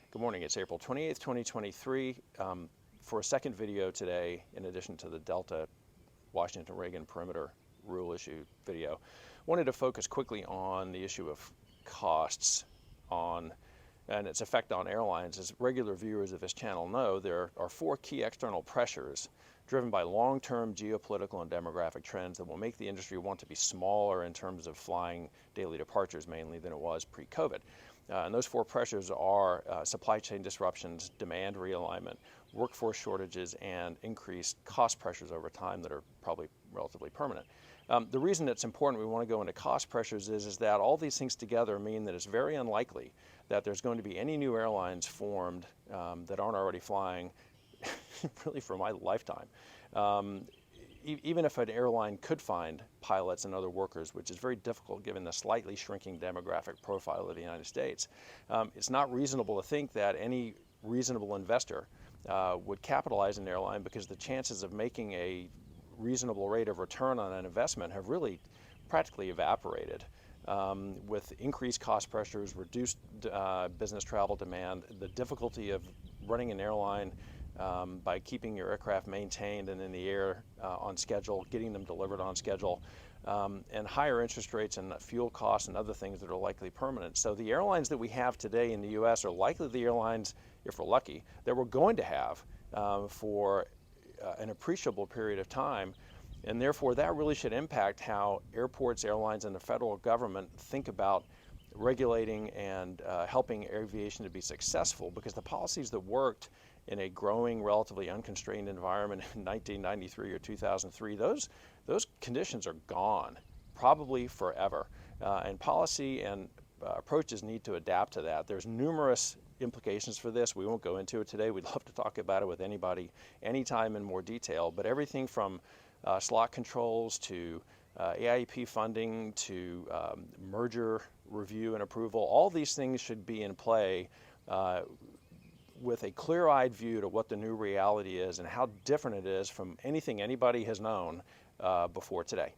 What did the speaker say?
Good morning, it's April 28th, 2023. For a second video today, in addition to the Delta Washington Reagan perimeter rule issue video, wanted to focus quickly on the issue of costs and its effect on airlines. As regular viewers of this channel know, there are four key external pressures driven by long-term geopolitical and demographic trends that will make the industry want to be smaller in terms of flying daily departures mainly than it was pre-COVID. And those four pressures are supply chain disruptions, demand realignment, workforce shortages, and increased cost pressures over time that are probably relatively permanent. The reason it's important we want to go into cost pressures is that all these things together mean that it's very unlikely that there's going to be any new airlines formed that aren't already flying really for my lifetime. Even if an airline could find pilots and other workers, which is very difficult given the slightly shrinking demographic profile of the United States, it's not reasonable to think that any reasonable investor would capitalize an airline, because the chances of making a reasonable rate of return on an investment have really practically evaporated. With increased cost pressures, reduced business travel demand, the difficulty of running an airline by keeping your aircraft maintained and in the air on schedule, getting them delivered on schedule, and higher interest rates and fuel costs and other things that are likely permanent. So the airlines that we have today in the US are likely the airlines, if we're lucky, that we're going to have for an appreciable period of time. And therefore that really should impact how airports, airlines, and the federal government think about regulating and helping aviation to be successful, because the policies that worked in a growing, relatively unconstrained environment in 1993 or 2003, those conditions are gone, probably forever. And policy and approaches need to adapt to that. There's numerous implications for this. We won't go into it today. We'd love to talk about it with anybody, anytime, in more detail. But everything from slot controls to AIP funding to merger review and approval, all these things should be in play with a clear-eyed view to what the new reality is and how different it is from anything anybody has known before today.